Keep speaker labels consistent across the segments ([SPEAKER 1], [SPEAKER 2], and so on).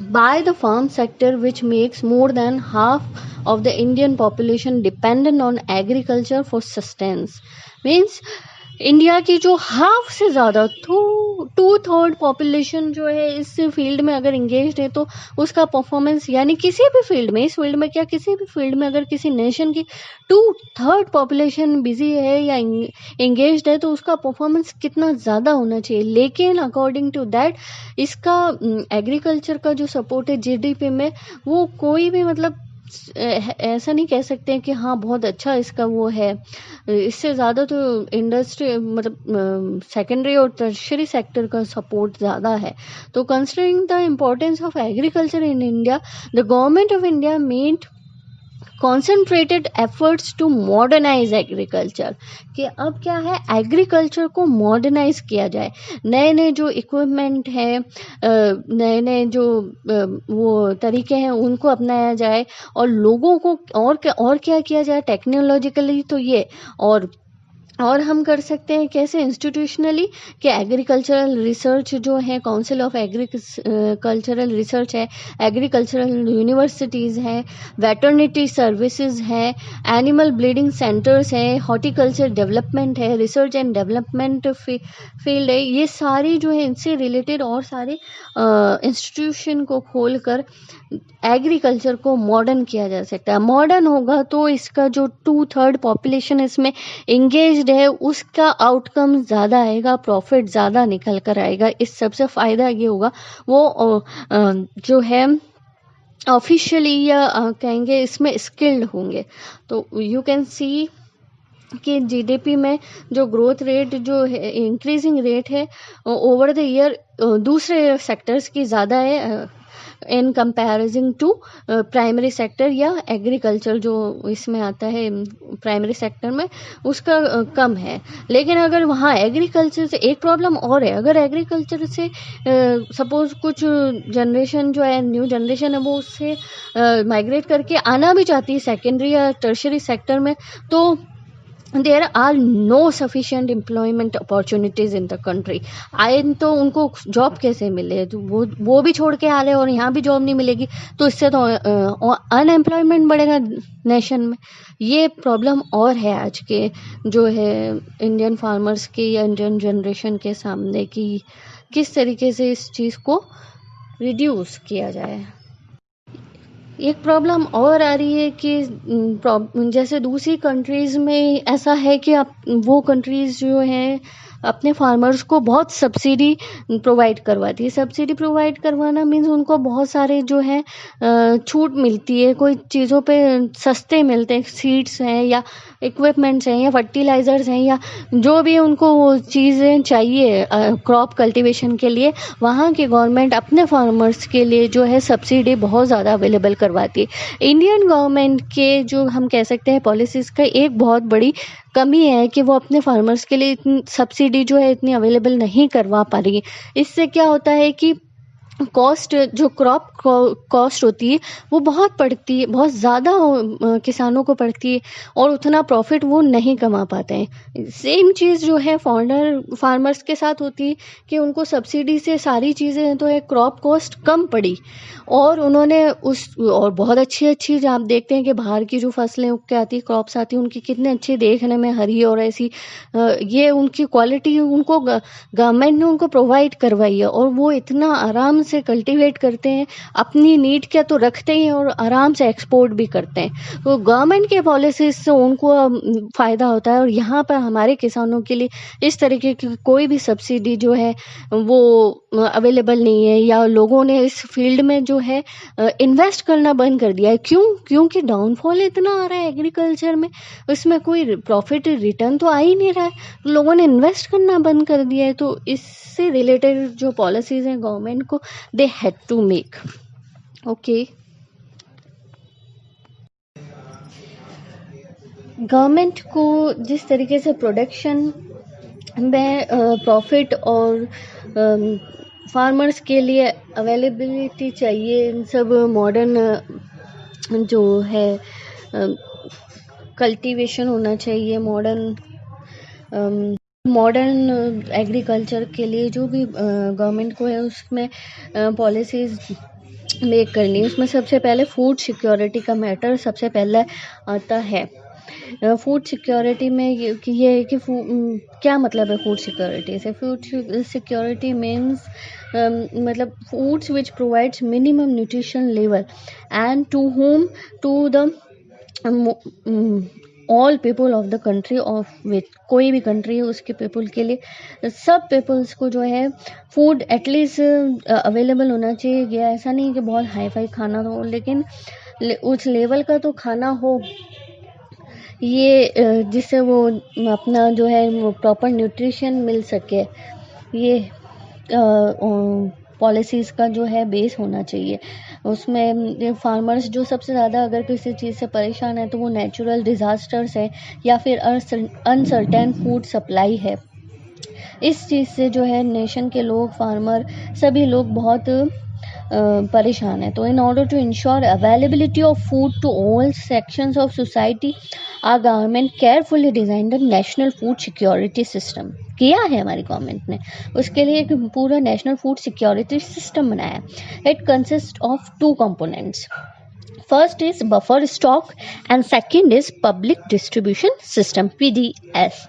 [SPEAKER 1] by the farm sector, which makes more than half of the Indian population dependent on agriculture for sustenance. Means India की जो half से ज़्यादा to third population जो है इस field में अगर इंगेज है, तो उसका परफॉर्मेंस, यानी किसी भी फील्ड में, इस फील्ड में क्या, किसी भी फील्ड में अगर किसी नेशन की टू थर्ड पॉपुलेशन बिजी है या इंगेज है, तो उसका परफॉर्मेंस कितना ज़्यादा होना चाहिए। लेकिन अकॉर्डिंग टू दैट इसका एग्रीकल्चर का जो सपोर्ट है जीडीपी में, वो कोई भी मतलब ऐसा नहीं कह सकते हैं कि हाँ बहुत अच्छा इसका वो है। इससे ज़्यादा तो इंडस्ट्री मतलब सेकेंडरी और टर्शियरी सेक्टर का सपोर्ट ज़्यादा है। तो considering the importance of agriculture in India, the government of India made concentrated efforts to modernise agriculture, कि अब क्या है, एग्रीकल्चर को मॉडर्नाइज किया जाए। नए नए जो इक्विपमेंट है, नए नए जो वो तरीके हैं उनको अपनाया जाए, और लोगों को और क्या किया जाए टेक्नोलॉजिकली, तो ये और हम कर सकते हैं कैसे, इंस्टीट्यूशनली, कि एग्रीकल्चरल रिसर्च जो है, काउंसिल ऑफ एग्रीकल्चरल रिसर्च है, एग्रीकल्चरल यूनिवर्सिटीज़ हैं, वेटरनिटी सर्विसेज है, एनिमल ब्रीडिंग सेंटर्स हैं, हॉर्टिकल्चर डेवलपमेंट है, रिसर्च एंड डेवलपमेंट फील्ड है। ये सारी जो है इनसे रिलेटेड और सारे इंस्टीट्यूशन को खोलकर एग्रीकल्चर को मॉडर्न किया जा सकता है। मॉडर्न होगा तो इसका जो टू थर्ड पॉपुलेशन इसमें इंगेज्ड है, उसका आउटकम ज़्यादा आएगा, प्रॉफिट ज़्यादा निकल कर आएगा। इस सबसे फ़ायदा ये होगा, वो जो है ऑफिशियली या कहेंगे इसमें स्किल्ड होंगे। तो यू कैन सी कि जीडीपी में जो ग्रोथ रेट जो है, इंक्रीजिंग रेट है ओवर द ईयर, दूसरे सेक्टर्स की ज़्यादा है in comparison to primary sector या एग्रीकल्चर जो इसमें आता है प्राइमरी सेक्टर में, उसका कम है। लेकिन अगर वहाँ एग्रीकल्चर से एक प्रॉब्लम और है, अगर एग्रीकल्चर से सपोज कुछ जनरेशन जो है, न्यू जनरेशन है, वो उससे माइग्रेट करके आना भी चाहती है सेकेंडरी या टर्शियरी सेक्टर में, तो there are no sufficient employment opportunities in the country. आए तो उनको जॉब कैसे मिले, तो वो भी छोड़ के आ रहे हैं और यहाँ भी जॉब नहीं मिलेगी, तो इससे तो अनएम्प्लॉयमेंट बढ़ेगा नेशन में। ये प्रॉब्लम और है आज के जो है इंडियन फार्मर्स के या इंडियन जनरेशन के सामने, कि किस तरीके से इस चीज़ को रिड्यूस किया जाए। एक प्रॉब्लम और आ रही है कि जैसे दूसरी कंट्रीज़ में ऐसा है कि आप वो कंट्रीज़ जो हैं अपने फार्मर्स को बहुत सब्सिडी प्रोवाइड करवाती है। सब्सिडी प्रोवाइड करवाना मीन्स उनको बहुत सारे जो है छूट मिलती है, कोई चीज़ों पे सस्ते मिलते हैं, सीड्स हैं या इक्विपमेंट्स हैं या फर्टिलाइज़र्स हैं या जो भी उनको वो चीज़ें चाहिए क्रॉप कल्टीवेशन के लिए, वहाँ की गवर्नमेंट अपने फार्मर्स के लिए जो है सब्सिडी बहुत ज़्यादा अवेलेबल करवाती है। इंडियन गवर्नमेंट के जो हम कह सकते हैं पॉलिसीज़ का एक बहुत बड़ी कमी है कि वो अपने फार्मर्स के लिए इतनी सब्सिडी जो है इतनी अवेलेबल नहीं करवा पा रही है। इससे क्या होता है कि कॉस्ट, जो क्रॉप कॉस्ट होती है वो बहुत पड़ती है, बहुत ज़्यादा किसानों को पड़ती है और उतना प्रॉफिट वो नहीं कमा पाते हैं। सेम चीज़ जो है फार्मर्स के साथ होती है कि उनको सब्सिडी से सारी चीज़ें तो है, क्रॉप कॉस्ट कम पड़ी और उन्होंने और बहुत अच्छी जो आप देखते हैं कि बाहर की जो फसलें उग के आती, क्रॉप्स आती, उनकी कितने अच्छी देखने में हरी और ऐसी ये उनकी क्वालिटी उनको गवर्नमेंट ने उनको प्रोवाइड करवाई है और वो इतना आराम से कल्टीवेट करते हैं, अपनी नीड क्या तो रखते हैं और आराम से एक्सपोर्ट भी करते हैं। तो गवर्नमेंट के पॉलिसीज से उनको फ़ायदा होता है और यहाँ पर हमारे किसानों के लिए इस तरीके की कोई भी सब्सिडी जो है वो अवेलेबल नहीं है, या लोगों ने इस फील्ड में जो है इन्वेस्ट करना बंद कर दिया है। क्योंकि डाउनफॉल इतना आ रहा है एग्रीकल्चर में, उसमें कोई प्रॉफिट रिटर्न तो आ ही नहीं रहा है, लोगों ने इन्वेस्ट करना बंद कर दिया है। तो इससे रिलेटेड जो पॉलिसीज़ हैं गवर्नमेंट को, they had to make. Okay, government को जिस तरीके से प्रोडक्शन में प्रॉफिट और फार्मर्स के लिए अवेलेबिलिटी चाहिए, इन सब मॉडर्न जो है कल्टीवेशन होना चाहिए, मॉडर्न मॉडर्न एग्रीकल्चर के लिए जो भी गवर्नमेंट को है उसमें पॉलिसीज़ मेक करनी है, उसमें सबसे पहले फूड सिक्योरिटी का मैटर सबसे पहले आता है। फूड सिक्योरिटी में ये है कि क्या मतलब है फूड सिक्योरिटी से? फूड सिक्योरिटी मीन्स मतलब foods which provides minimum nutrition level and to the all people of the country of which, कोई भी कंट्री है उसके पीपल के लिए, सब पीपल्स को जो है फूड एटलीस्ट अवेलेबल होना चाहिए। या ऐसा नहीं कि बहुत हाई फाई खाना हो, लेकिन उस लेवल का तो खाना हो ये जिससे वो अपना जो है प्रॉपर न्यूट्रिशन मिल सके। ये पॉलिसीज़ का जो है बेस होना चाहिए। उसमें फार्मर्स जो सबसे ज़्यादा अगर किसी चीज़ से परेशान है तो वो नेचुरल डिज़ास्टर्स है या फिर अनसर्टेन फूड सप्लाई है। इस चीज़ से जो है नेशन के लोग, फार्मर, सभी लोग बहुत परेशान है। तो in order to ensure availability of food to all sections of society, our government carefully design the national food security system. किया है हमारी गवर्नमेंट ने, उसके लिए एक पूरा नेशनल फूड सिक्योरिटी सिस्टम बनाया। It consist of 2 components. First is buffer stock and second is public distribution system, PDS।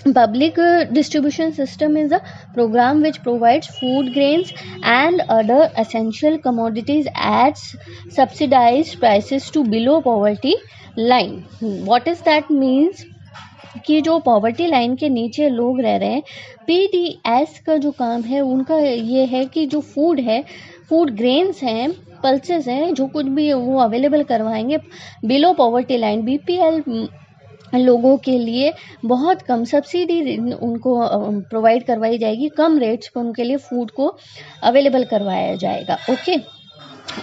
[SPEAKER 1] Public distribution system is a program which provides food grains and other essential commodities at subsidized prices to below poverty line. What is that means? कि जो poverty line के नीचे लोग रह रहे हैं, PDS का जो काम है उनका ये है कि जो फूड है, फूड ग्रेन्स हैं, पल्सेस हैं, जो कुछ भी वो अवेलेबल करवाएंगे बिलो पॉवर्टी लाइन, BPL लोगों के लिए बहुत कम सब्सिडी उनको प्रोवाइड करवाई जाएगी, कम रेट्स पर उनके लिए फूड को अवेलेबल करवाया जाएगा। ओके,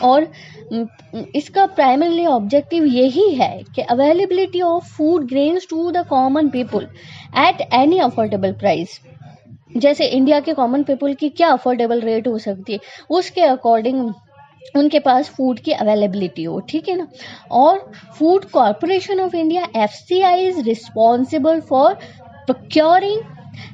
[SPEAKER 1] और इसका प्राइमरी ऑब्जेक्टिव यही है कि availability of food grains to the common people at any affordable price. जैसे इंडिया के कॉमन पीपल की क्या अफोर्डेबल रेट हो सकती है, उसके अकॉर्डिंग उनके पास फूड की अवेलेबिलिटी हो, ठीक है ना। और food corporation of India, FCI, is responsible for procuring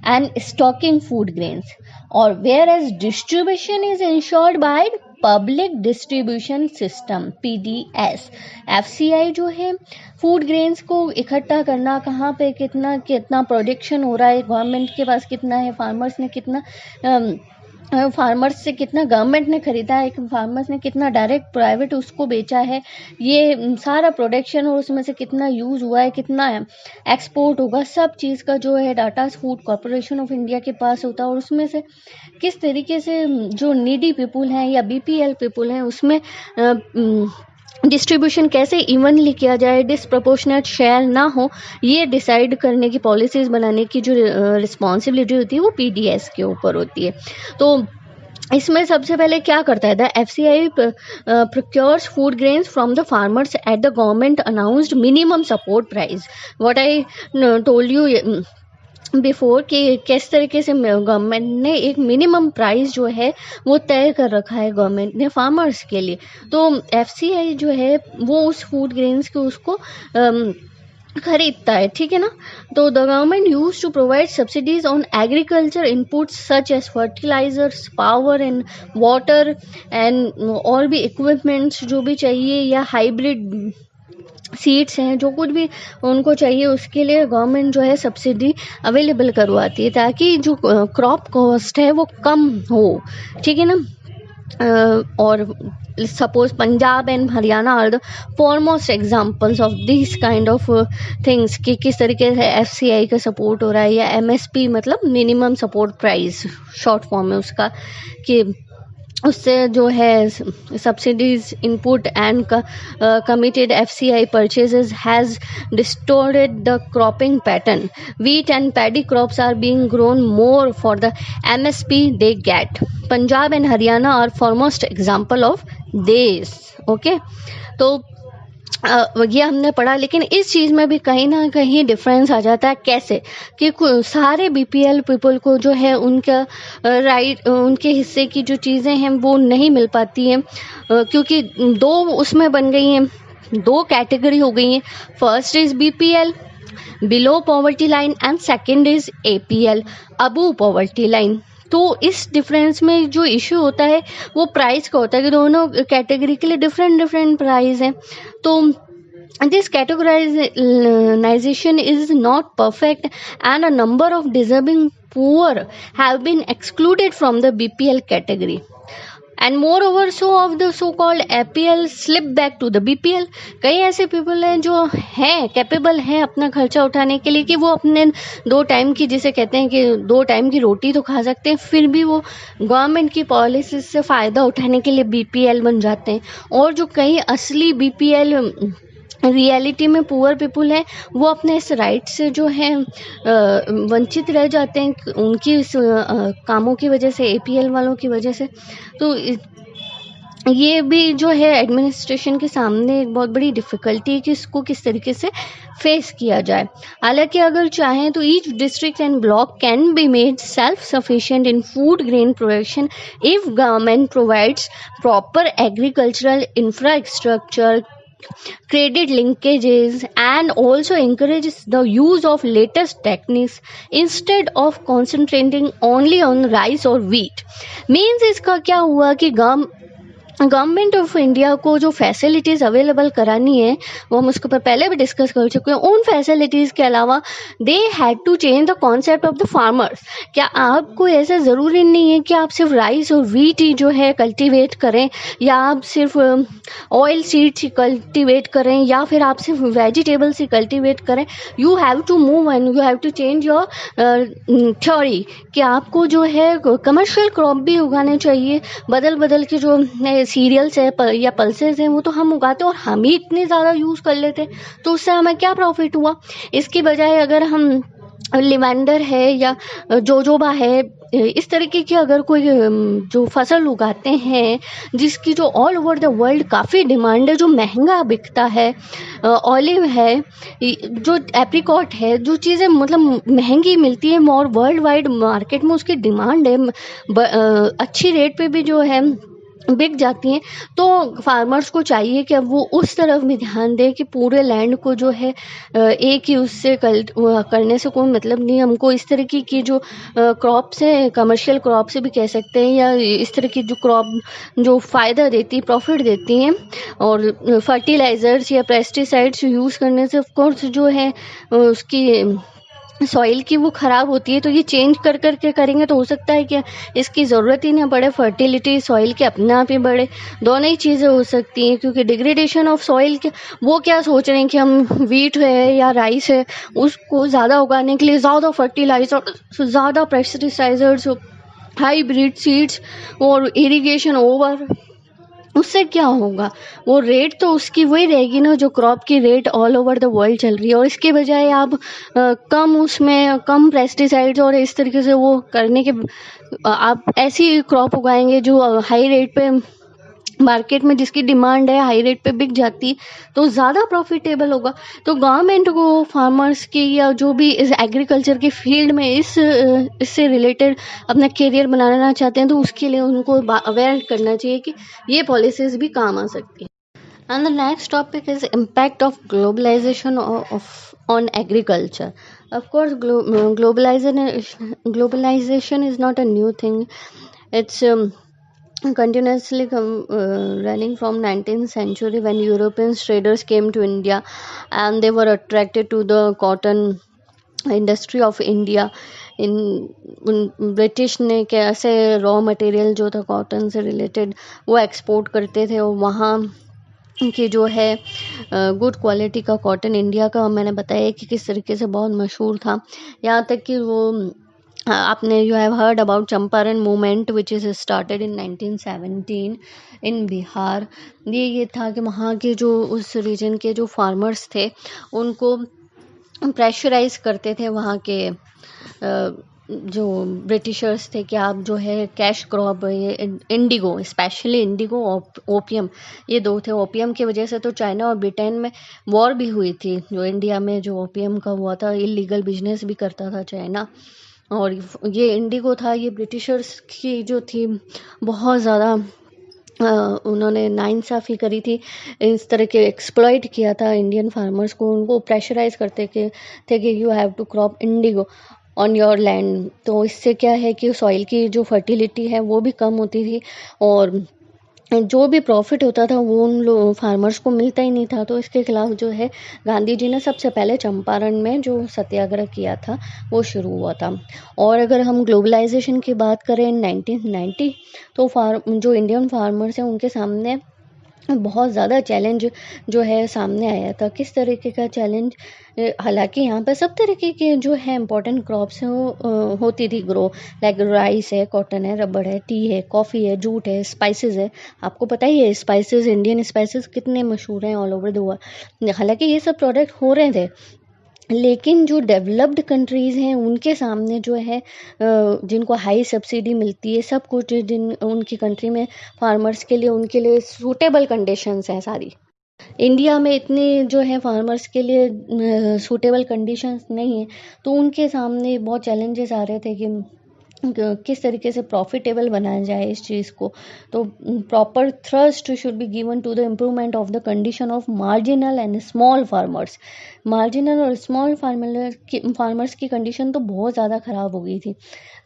[SPEAKER 1] and stocking food grains, और whereas distribution is ensured by public distribution system, PDS। FCI जो है फूड ग्रेन्स को इकट्ठा करना, कहाँ पे कितना प्रोडक्शन हो रहा है, गवर्नमेंट के पास कितना है, फार्मर्स ने कितना फार्मर्स से कितना गवर्नमेंट ने खरीदा है, फार्मर्स ने कितना डायरेक्ट प्राइवेट उसको बेचा है, ये सारा प्रोडक्शन और उसमें से कितना यूज़ हुआ है, कितना एक्सपोर्ट होगा, सब चीज़ का जो है data food corporation of India के पास होता है। और उसमें से किस तरीके से जो नीडी पीपुल हैं या BPL पीपुल हैं उसमें डिस्ट्रीब्यूशन कैसे इवनली किया जाए, डिसप्रपोर्शनेट शेयर ना हो, ये डिसाइड करने की, पॉलिसीज़ बनाने की जो रिस्पॉन्सिबिलिटी होती है वो PDS के ऊपर होती है। तो इसमें सबसे पहले क्या करता है, the FCI procures food grains from the farmers at the government announced minimum support price. What I told you before कि किस तरीके से गवर्नमेंट ने एक मिनिमम प्राइस जो है वो तय कर रखा है गवर्नमेंट ने फार्मर्स के लिए। तो FCI जो है वो उस फूड ग्रेन्स को उसको खरीदता है, ठीक है ना। तो the government use to provide subsidies on agriculture inputs such as fertilisers, power and water and और भी इक्विपमेंट्स जो भी चाहिए, या हाइब्रिड सीड्स हैं, जो कुछ भी उनको चाहिए उसके लिए गवर्नमेंट जो है सब्सिडी अवेलेबल करवाती है, ताकि जो क्रॉप कॉस्ट है वो कम हो, ठीक है ना। और suppose Punjab and Haryana are the foremost examples of this kind of things कि किस तरीके से FCI का सपोर्ट हो रहा है, या MSP मतलब minimum support price short form है उसका, कि उससे जो है subsidies input and committed FCI purchases has distorted the cropping pattern. Wheat and paddy crops are being grown more for the MSP they get. Punjab and Haryana are foremost example of this. Okay, तो ये हमने पढ़ा, लेकिन इस चीज़ में भी कहीं ना कहीं डिफरेंस आ जाता है। कैसे कि सारे BPL पीपल को जो है उनका राइट, उनके हिस्से की जो चीज़ें हैं वो नहीं मिल पाती हैं, क्योंकि 2 उसमें बन गई हैं, 2 कैटेगरी हो गई हैं। First is BPL below poverty line and second is APL above poverty line. तो इस डिफरेंस में जो इशू होता है वो प्राइस का होता है कि दोनों कैटेगरी के लिए डिफरेंट डिफरेंट प्राइस हैं. तो this categorization is not perfect and a number of deserving poor have been excluded from the BPL category. And moreover, so of the so-called APL slip back to the BPL. कई ऐसे people हैं जो हैं capable हैं अपना खर्चा उठाने के लिए कि वो अपने 2 टाइम की, जिसे कहते हैं कि 2 टाइम की रोटी तो खा सकते हैं, फिर भी वो गवर्नमेंट की पॉलिसी से फ़ायदा उठाने के लिए BPL बन जाते हैं. और जो कई असली BPL रियलिटी में पुअर पीपुल है वो अपने इस राइट से जो है वंचित रह जाते हैं उनकी इस कामों की वजह से, APL वालों की वजह से. तो ये भी जो है एडमिनिस्ट्रेशन के सामने एक बहुत बड़ी डिफ़िकल्टी है कि इसको किस तरीके से फेस किया जाए. हालांकि अगर चाहें तो each district and block can be made self sufficient in food grain production if government provides proper agricultural infrastructure, credit linkages, and also encourages the use of latest techniques instead of concentrating only on rice or wheat. Means इसका क्या हुआ कि government of India को जो facilities available करानी है वो हम उसके ऊपर पहले भी डिस्कस कर चुके हैं. उन फैसिलिटीज़ के अलावा they had to change the concept of the farmers. क्या आपको ऐसा ज़रूरी नहीं है कि आप सिर्फ राइस और वीट ही जो है कल्टीवेट करें, या आप सिर्फ ऑयल सीड्स ही कल्टीवेट करें, या फिर आप सिर्फ वेजिटेबल्स ही कल्टीवेट करें. You have to move and you have to change your theory कि आपको जो है कमर्शियल क्रॉप भी उगाने चाहिए. बदल बदल के जो सीरियल्स है या पल्सेस हैं वो तो हम उगाते हैं और हम ही इतने ज़्यादा यूज़ कर लेते हैं, तो उससे हमें क्या प्रॉफिट हुआ. इसकी बजाय अगर हम लिवेंडर है या जोजोबा है, इस तरीके की अगर कोई जो फसल उगाते हैं जिसकी जो ऑल ओवर द वर्ल्ड काफ़ी डिमांड है, जो महंगा बिकता है, ऑलिव है, जो एप्रिकॉट है, जो चीज़ें मतलब महंगी मिलती है और वर्ल्ड वाइड मार्केट में उसकी डिमांड है, अच्छी रेट पे भी जो है बिक जाती हैं. तो फार्मर्स को चाहिए कि अब वो उस तरफ भी ध्यान दें कि पूरे लैंड को जो है एक ही उससे करने से कोई मतलब नहीं. हमको इस तरीके की जो क्रॉप्स है, कमर्शियल क्रॉप से भी कह सकते हैं, या इस तरह की जो क्रॉप जो फ़ायदा देती, प्रॉफिट देती हैं, और फर्टिलाइज़र्स या पेस्टिसाइड्स यूज़ करने से ऑफ कोर्स जो है उसकी सॉइल की वो ख़राब होती है. तो ये चेंज कर कर के करेंगे तो हो सकता है कि इसकी ज़रूरत ही ना पड़े, फर्टिलिटी सॉइल के अपने आप ही बढ़े. दोनों ही चीज़ें हो सकती हैं, क्योंकि डिग्रेडेशन ऑफ सॉइल के वो क्या सोच रहे हैं कि हम वीट है या राइस है उसको ज़्यादा उगाने के लिए ज़्यादा फर्टिलाइजर, ज़्यादा पेस्टिसाइजर्स, हाईब्रिड सीड्स और इरिगेशन ओवर. उससे क्या होगा, वो रेट तो उसकी वही रहेगी ना जो क्रॉप की rate all over the world चल रही है. और इसके बजाय आप कम उसमें कम पेस्टिसाइड्स और इस तरीके से वो करने के आप ऐसी क्रॉप उगाएंगे जो हाई रेट पे मार्केट में जिसकी डिमांड है हाई रेट पे बिक जाती, तो ज़्यादा प्रॉफिटेबल होगा. तो गवर्नमेंट को फार्मर्स की या जो भी इस एग्रीकल्चर के फील्ड में इससे रिलेटेड अपना करियर बनाना चाहते हैं तो उसके लिए उनको अवेयर करना चाहिए कि ये पॉलिसीज भी काम आ सकती हैं. And the next topic is impact of globalisation on agriculture. Of course, globalization is not a new thing. It's continuously running from 19th century when European traders came to India and they were attracted to the cotton industry of India. British ने कैसे raw material जो था cotton से related वो export करते थे, और वहाँ कि जो है गुड क्वालिटी का कॉटन इंडिया का मैंने बताया कि किस तरीके से बहुत मशहूर था. यहाँ तक कि वो आपने you have heard about Champaran movement which is started in 1917 इन बिहार. ये था कि वहाँ के जो उस रीजन के जो फार्मर्स थे उनको प्रेशराइज करते थे वहाँ के जो ब्रिटिशर्स थे कि आप जो है कैश क्रॉप, ये इंडिगो, स्पेशली इंडिगो, ओपियम, ये 2 थे. ओपियम की वजह से तो चाइना और ब्रिटेन में वॉर भी हुई थी. जो इंडिया में जो ओपियम का हुआ था, इलीगल बिजनेस भी करता था चाइना, और ये इंडिगो था, ये ब्रिटिशर्स की जो थी बहुत ज़्यादा उन्होंने नाइंसाफ़ी करी थी, इस तरह के एक्सप्लॉइट किया था इंडियन फार्मर्स को, उनको प्रेशराइज करते के थे कि you have to crop indigo on your land. तो इससे क्या है कि सॉइल की जो फर्टिलिटी है वो भी कम होती थी, और जो भी प्रॉफिट होता था वो उन लोग फार्मर्स को मिलता ही नहीं था। तो इसके खिलाफ जो है गांधी जी ने सबसे पहले चंपारण में जो सत्याग्रह किया था वो शुरू हुआ था। और अगर हम ग्लोबलाइजेशन की बात करें 1990, तो जो इंडियन फार्मर्स हैं उनके सामने बहुत ज़्यादा चैलेंज जो है सामने आया था। किस तरीके का चैलेंज? हालांकि यहाँ पे सब तरीके के जो है इम्पोर्टेंट क्रॉप्स हैं वो होती थी ग्रो, लाइक राइस है, कॉटन है, रबड़ है, टी है, कॉफ़ी है, जूट है, स्पाइसेस है। आपको पता ही है स्पाइसेस, इंडियन स्पाइसेस कितने मशहूर हैं ऑल ओवर द वर्ल्ड। हालांकि ये सब प्रोडक्ट हो रहे थे, लेकिन जो डेवलप्ड कंट्रीज़ हैं उनके सामने जो है जिनको हाई सब्सिडी मिलती है, सब कुछ जिन उनकी कंट्री में फार्मर्स के लिए, उनके लिए सूटेबल कंडीशंस हैं सारी। इंडिया में इतनी जो है फार्मर्स के लिए सूटेबल कंडीशंस नहीं है, तो उनके सामने बहुत चैलेंजेस आ रहे थे कि किस तरीके से प्रॉफिटेबल बनाया जाए इस चीज़ को। तो proper thrust should be given to the improvement of the condition of marginal and small farmers. Marginal और स्मॉल फार्मर्स की कंडीशन तो बहुत ज़्यादा ख़राब हो गई थी।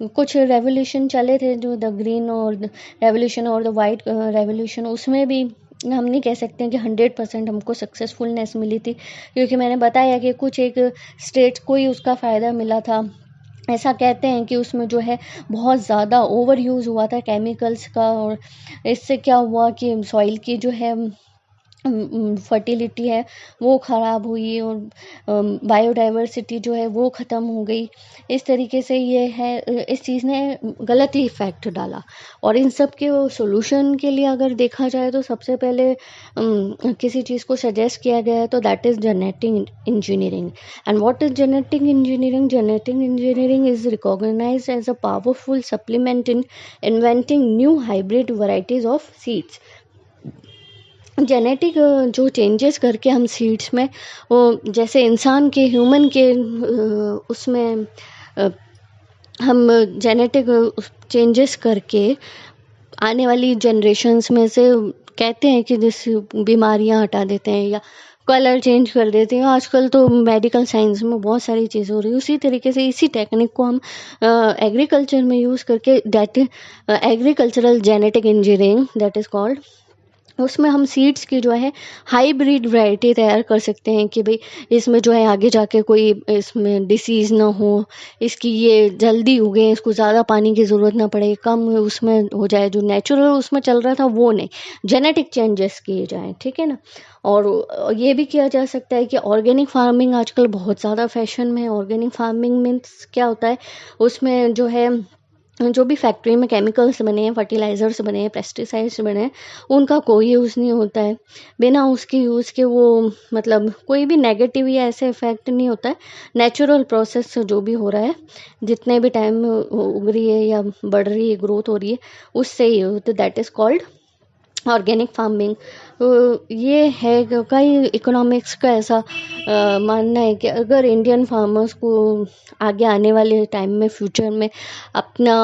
[SPEAKER 1] कुछ रेवोल्यूशन चले थे, जो द ग्रीन और रेवोल्यूशन और द वाइट रेवोल्यूशन, उसमें भी हम नहीं कह सकते हैं कि 100% हमको सक्सेसफुलनेस मिली थी, क्योंकि मैंने बताया कि कुछ एक स्टेट्स को ही उसका फ़ायदा मिला था। ऐसा कहते हैं कि उसमें जो है बहुत ज़्यादा ओवर यूज़ हुआ था केमिकल्स का, और इससे क्या हुआ कि सॉइल की जो है फर्टिलिटी है वो ख़राब हुई, और बायोडाइवर्सिटी जो है वो ख़त्म हो गई। इस तरीके से ये है, इस चीज़ ने गलत ही इफ़ेक्ट डाला। और इन सब के सॉल्यूशन के लिए अगर देखा जाए तो सबसे पहले किसी चीज़ को सजेस्ट किया गया है तो that is genetic engineering. And what is genetic engineering? Genetic engineering is recognised as a powerful supplement in inventing new hybrid varieties of seeds. Genetic जो चेंजेस करके हम सीड्स में वो जैसे इंसान के, ह्यूमन के उसमें हम जेनेटिक चेंजेस करके आने वाली जनरेशन्स में से कहते हैं कि जैसे बीमारियां हटा देते हैं या कलर चेंज कर देते हैं। आजकल तो मेडिकल साइंस में बहुत सारी चीज़ें हो रही है, उसी तरीके से इसी टेक्निक को हम एग्रीकल्चर में यूज़ करके, that agricultural genetic engineering that is called, उसमें हम सीड्स की जो है हाइब्रिड वैरायटी तैयार कर सकते हैं कि भाई इसमें जो है आगे जाके कोई इसमें डिसीज़ ना हो, इसकी ये जल्दी उगे, इसको ज़्यादा पानी की ज़रूरत ना पड़े, कम उसमें हो जाए, जो नेचुरल उसमें चल रहा था वो नहीं, जेनेटिक चेंजेस किए जाएँ, ठीक है ना। और ये भी किया जा सकता है कि ऑर्गेनिक फार्मिंग आजकल बहुत ज़्यादा फैशन में है। ऑर्गेनिक फार्मिंग मीन्स क्या होता है, उसमें जो है जो भी फैक्ट्री में केमिकल्स बने हैं, फर्टिलाइज़र्स बने हैं, पेस्टिसाइड्स बने हैं, उनका कोई यूज़ नहीं होता है। बिना उसके यूज़ के वो मतलब कोई भी नेगेटिव या ऐसे इफ़ेक्ट नहीं होता है। नेचुरल प्रोसेस से जो भी हो रहा है, जितने भी टाइम में उग रही है या बढ़ रही है, ग्रोथ हो रही है, उससे ही हो, तो that is called organic farming. ये है कि कई इकोनॉमिक्स का ऐसा मानना है कि अगर इंडियन फार्मर्स को आगे आने वाले टाइम में, फ्यूचर में अपना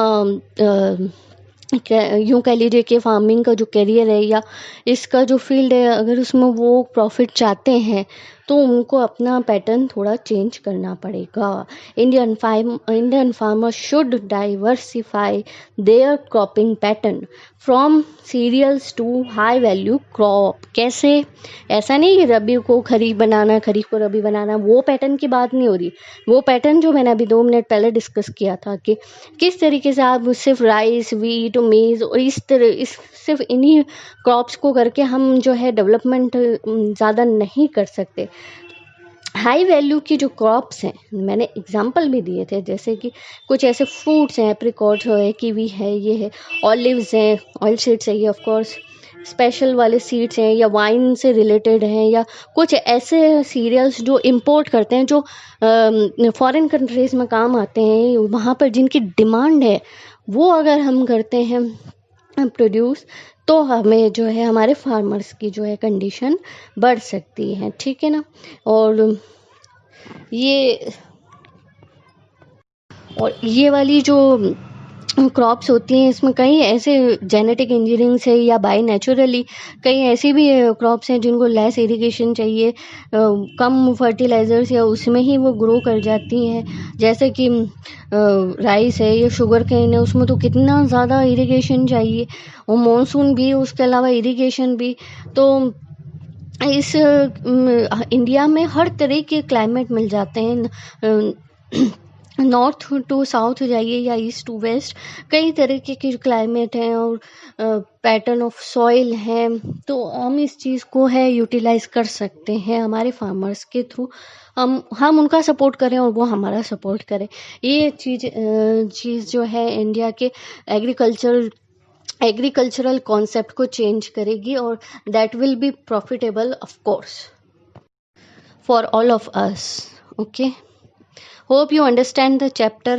[SPEAKER 1] यूँ कह लीजिए कि फार्मिंग का जो करियर है या इसका जो फील्ड है, अगर उसमें वो प्रॉफिट चाहते हैं तो उनको अपना पैटर्न थोड़ा चेंज करना पड़ेगा। Indian farmer should diversify their cropping pattern from cereals to high value crop. कैसे? ऐसा नहीं कि रबी को खरीफ बनाना, खरीफ को रबी बनाना, वो पैटर्न की बात नहीं हो रही। वो पैटर्न जो मैंने अभी 2 मिनट पहले डिस्कस किया था कि किस तरीके से आप सिर्फ राइस, वीट, मेज़ और इस सिर्फ इन्हीं क्रॉप्स को करके हम जो है डेवलपमेंट ज़्यादा नहीं कर सकते। हाई वैल्यू की जो क्रॉप्स हैं, मैंने एग्जांपल भी दिए थे, जैसे कि कुछ ऐसे फ्रूट्स हैं, एप्रिकॉट है, कीवी है, ये है, ऑलिव्स हैं, ऑयल सीड्स है, ये ऑफ कोर्स स्पेशल वाले सीड्स हैं, या वाइन से रिलेटेड हैं, या कुछ ऐसे सीरियल्स जो इंपोर्ट करते हैं, जो फॉरेन कंट्रीज़ में काम आते हैं, वहाँ पर जिनकी डिमांड है, वो अगर हम करते हैं प्रोड्यूस, तो हमें जो है हमारे फार्मर्स की जो है कंडीशन बढ़ सकती है, ठीक है ना। और ये वाली जो क्रॉप्स होती हैं, इसमें कई ऐसे जेनेटिक इंजीनियरिंग से या बाय नेचुरली कई ऐसी भी क्रॉप्स हैं जिनको लेस इरिगेशन चाहिए, कम फर्टिलाइजर्स या उसमें ही वो ग्रो कर जाती हैं, जैसे कि राइस है या शुगर केन है, उसमें तो कितना ज़्यादा इरिगेशन चाहिए, और मॉनसून भी, उसके अलावा इरिगेशन भी। तो इस इंडिया में हर तरह के क्लाइमेट मिल जाते हैं, नॉर्थ टू साउथ जाइए या ईस्ट टू वेस्ट, कई तरीके के क्लाइमेट हैं और पैटर्न ऑफ सॉइल है। तो हम इस चीज़ को है यूटिलाइज कर सकते हैं हमारे फार्मर्स के थ्रू, हम उनका सपोर्ट करें और वो हमारा सपोर्ट करें। ये चीज़ जो है इंडिया के एग्रीकल्चरल कॉन्सेप्ट को चेंज करेगी, और that will be profitable of course for all of us. Okay, hope you understand the chapter.